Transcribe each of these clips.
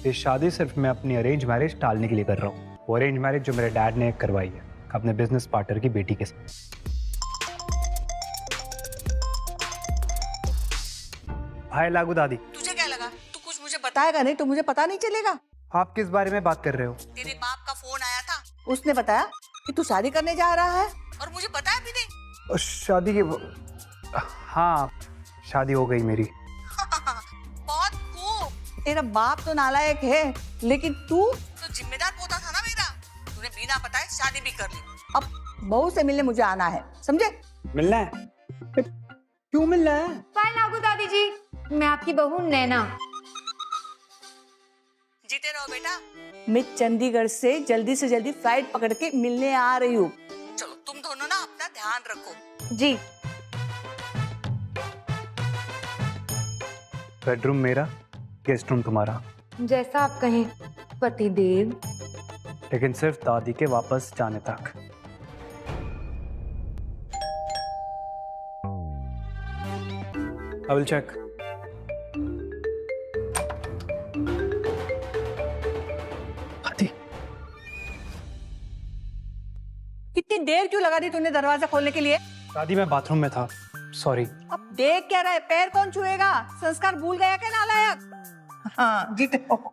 ये शादी सिर्फ मैं अपनी अरेंज मैरिज टालने के लिए कर रहा हूँ। वो अरेंज मैरिज जो मेरे डैड ने करवाई है अपने बिजनेस पार्टनर की बेटी के साथ। हाय लागू दादी। तुझे क्या लगा तू कुछ मुझे बताएगा नहीं तो मुझे पता नहीं चलेगा? आप किस बारे में बात कर रहे हो? तेरे बाप का फोन आया था, उसने बताया कि तू शादी करने जा रहा है और मुझे बताया भी नहीं। शादी की हाँ, शादी हो गई मेरी। बहुत खूब। तेरा बाप तो नालायक है, लेकिन तू तो जिम्मेदार पोता था ना मेरा। तूने बिना बताए शादी भी कर ली। अब बहू से मिलने मुझे आना है, समझे? मिलना है? क्यों मिलना है? हाय लागू दादी जी, मैं आपकी बहू नैना। जीते रहो बेटा। मैं चंडीगढ़ से जल्दी फ्लाइट पकड़ के मिलने आ रही हूँ। चलो तुम दोनों ना अपना ध्यान रखो। जी। बेडरूम मेरा, गेस्ट रूम तुम्हारा। जैसा आप कहें पतिदेव। लेकिन सिर्फ दादी के वापस जाने तक। I will check. दादी, कितनी देर क्यों लगा दी तूने दरवाजा खोलने के लिए? दादी मैं बाथरूम में था, सॉरी। अब देख क्या रहा है, पैर कौन छुएगा? संस्कार भूल गया क्या नालायक? हाँ जीते रहो।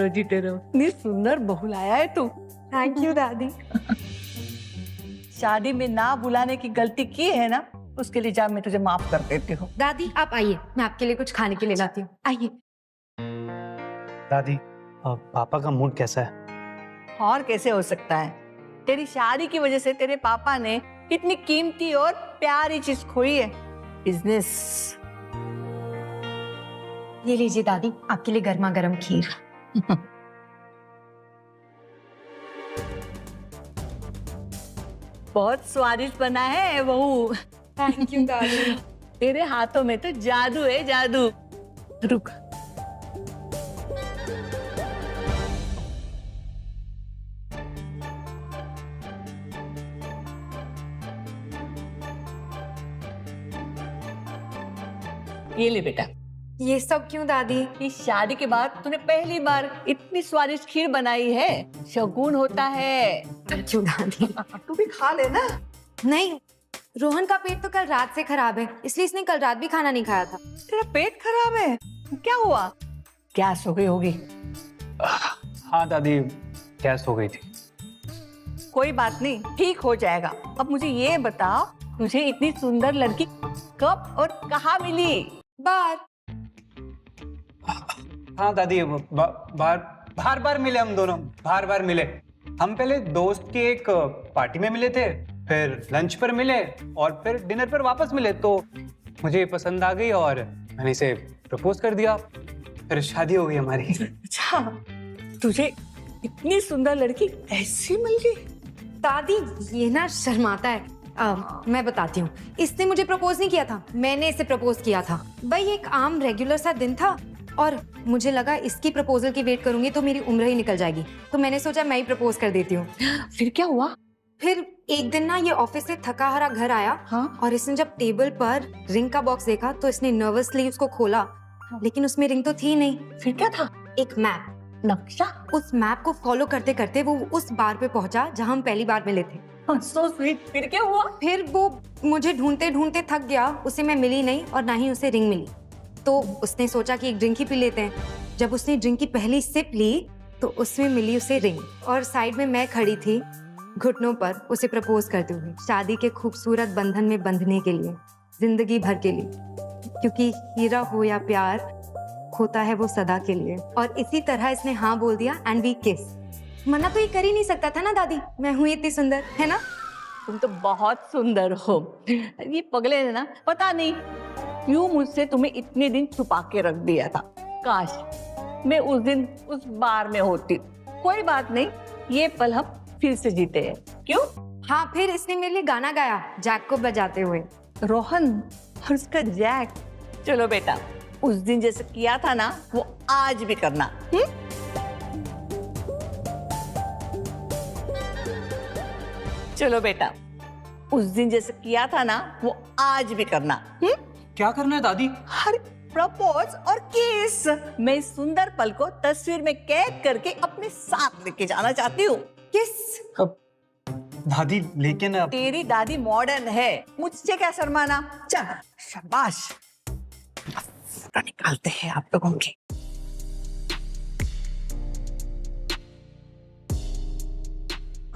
जीते रहो। इतनी सुंदर बहू लाया है तू। थैंक यू दादी। शादी में ना बुलाने की गलती की है ना, उसके लिए जा मैं तुझे माफ कर देती हूँ। दादी आप आइए, मैं आपके लिए कुछ खाने के लिए लाती हूँ। आइए। दादी, पापा का मूड कैसा है? और कैसे हो सकता है? तेरी शादी की वजह से तेरे पापा ने इतनी कीमती और प्यारी चीज खोई है, बिजनेस। ये लीजिए दादी, आपके लिए गर्मा गर्म खीर। बहुत स्वादिष्ट बना है बहू। थैंक यू दादी। तेरे हाथों में तो जादू है, जादू। रुक। ये ले बेटा। ये सब क्यों दादी? इस शादी के बाद तूने पहली बार इतनी स्वादिष्ट खीर बनाई है, शगुन होता है। थैंक यू दादी। तू भी खा लेना। नहीं, रोहन का पेट तो कल रात से खराब है, इसलिए इसने कल रात भी खाना नहीं खाया था। तेरा पेट खराब है? क्या हुआ? गैस हो गई होगी। हाँ दादी, गैस हो गई थी। कोई बात नहीं, ठीक हो जाएगा। अब मुझे ये बताओ, तुझे इतनी सुंदर लड़की कब और कहाँ मिली? बार। हाँ दादी, बार मिले हम दोनों, बार मिले। हम पहले दोस्त की एक पार्टी में मिले थे, फिर लंच पर मिले और फिर डिनर पर वापस मिले। तो मुझे पसंद आ गई और मैंने इसे प्रपोज कर दिया, फिर शादी हो गई हमारी। अच्छा, तुझे इतनी सुंदर लड़की ऐसी मिल गई? दादी ये ना शर्माता है। मैं बताती हूँ, इसने मुझे प्रपोज नहीं किया था, मैंने इसे प्रपोज किया था। भाई एक आम रेगुलर सा दिन था और मुझे लगा इसकी प्रपोजल की वेट करूंगी तो मेरी उम्र ही निकल जाएगी, तो मैंने सोचा मैं ही प्रपोज कर देती हूँ। फिर क्या हुआ? फिर एक दिन ना ये ऑफिस से थका हारा घर आया। हाँ? और इसने जब टेबल पर रिंग का बॉक्स देखा तो इसने नर्वसली उसको खोला, लेकिन उसमें रिंग तो थी नहीं। फिर क्या था? एक मैप, नक्शा। उस मैप को फॉलो करते करते वो उस बार पे पहुंचा जहां हम पहली बार मिले थे। So sweet. फिर क्या हुआ? फिर वो मुझे ढूंढते ढूंढते थक गया, उसे मैं मिली नहीं और ना ही उसे रिंग मिली। तो उसने सोचा कि एक ड्रिंक ही पी लेते हैं। जब उसने ड्रिंक की पहली सिप ली तो उसमें मिली उसे रिंग, और साइड में मैं खड़ी थी घुटनों पर उसे प्रपोज करते हुए, शादी के खूबसूरत बंधन में बंधने के लिए, जिंदगी भर के लिए। क्योंकि हीरा हो या प्यार, होता है वो सदा के लिए। और इसी तरह इसने हाँ बोल दिया एंड वी किस। मना तो ये कर ही नहीं सकता था ना दादी, मैं हूँ इतनी सुंदर, है ना? तुम तो बहुत सुंदर हो। ये पगले ने ना पता नहीं क्यों मुझसे तुम्हें इतने दिन छुपा के रख दिया था। काश मैं उस दिन उस बार में होती। कोई बात नहीं, ये पल हम फिर से जीते हैं। क्यों? हाँ, फिर इसने मेरे लिए गाना गाया जैक को बजाते हुए। रोहन और उसका जैक। चलो बेटा, उस दिन जैसे किया था ना वो आज भी करना। चलो बेटा, उस दिन जैसे किया था ना वो आज भी करना। क्या करना है दादी? अरे प्रपोज और किस। मैं इस सुंदर पल को तस्वीर में कैद करके अपने साथ लेके जाना चाहती हूँ। किस? अब दादी लेकिन अब तेरी दादी मॉडर्न है, मुझसे क्या शर्माना। चल शाबाश, तो निकालते हैं आप लोगों के।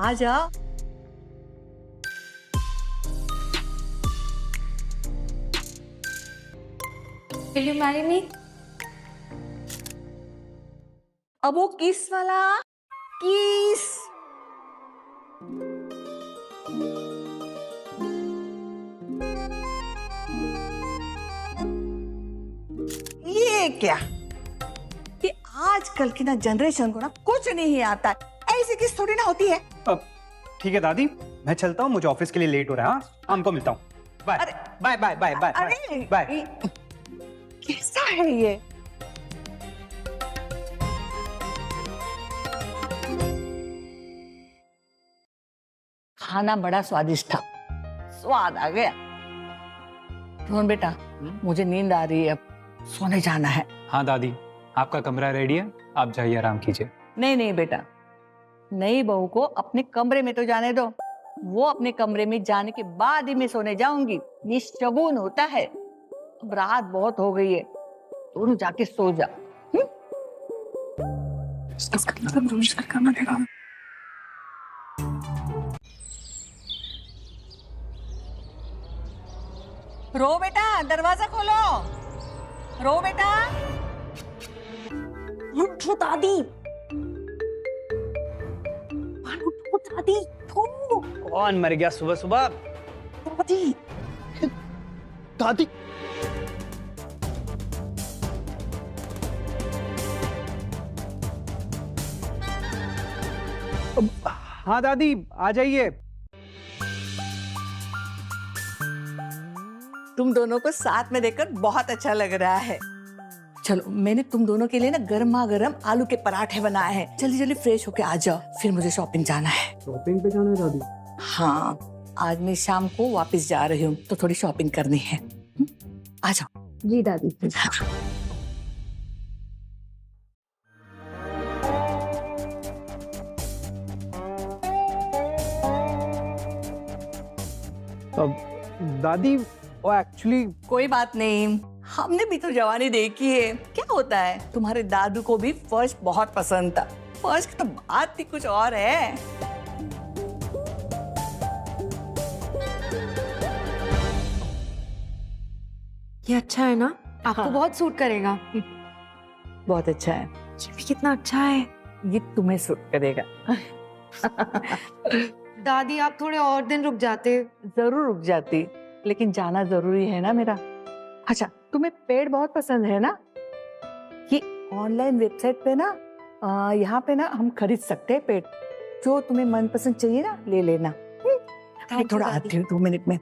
आजा। Will you marry me? अब वो किस वाला किस। ये क्या कि आजकल की ना जनरेशन को ना कुछ नहीं आता है, ऐसी किस थोड़ी ना होती है। अब ठीक है दादी, मैं चलता हूँ, मुझे ऑफिस के लिए लेट हो रहा है। हाँ, शाम को मिलता हूँ। बाय अरे बाय बाय बाय बाय अरे बाय। कैसा है ये। खाना बड़ा स्वादिष्ट था, स्वाद आ गया। रोहन बेटा, मुझे नींद आ रही है, अब सोने जाना है। हाँ दादी, आपका कमरा रेडी है, आप जाइए आराम कीजिए। नहीं नहीं बेटा, नई बहू को अपने कमरे में तो जाने दो, वो अपने कमरे में जाने के बाद ही मैं सोने जाऊंगी। ये शगुन होता है। अब रात बहुत हो गई है, दोनों जाके सो जा। रो बेटा, दरवाजा खोलो। रो बेटा। उठो दादी, उठो दादी, उठो। कौन मर गया सुबह सुबह? दादी, दादी हाँ दादी, आ जाइए। तुम दोनों को साथ में देखकर बहुत अच्छा लग रहा है। चलो, मैंने तुम दोनों के लिए ना गर्मा गर्म आलू के पराठे बनाए हैं। जल्दी जल्दी फ्रेश होके आ जाओ, फिर मुझे शॉपिंग जाना है। शॉपिंग पे जाना है दादी? हाँ, आज मैं शाम को वापस जा रही हूँ, तो थोड़ी शॉपिंग करनी है। आ जाओ। जी दादी। अब दादी वो एक्चुअली कोई बात नहीं, हमने भी तो जवानी देखी है। क्या होता है, तुम्हारे दादू को भी फर्स्ट बहुत पसंद था। फर्स्ट की तो बात ही कुछ और है। ये अच्छा है ना? आपको हाँ। बहुत सूट करेगा। बहुत अच्छा है। ये भी कितना अच्छा है। ये तुम्हें सूट करेगा। दादी आप थोड़े और दिन रुक जाते। जरूर रुक जाती, लेकिन जाना जरूरी है ना मेरा। अच्छा, तुम्हें पेड़ बहुत पसंद है ना? ये ऑनलाइन वेबसाइट पे ना, यहाँ पे ना हम खरीद सकते हैं पेड़। जो तुम्हें मनपसंद चाहिए ना, ले लेना। मैं थोड़ा आती हूँ 2 मिनट में।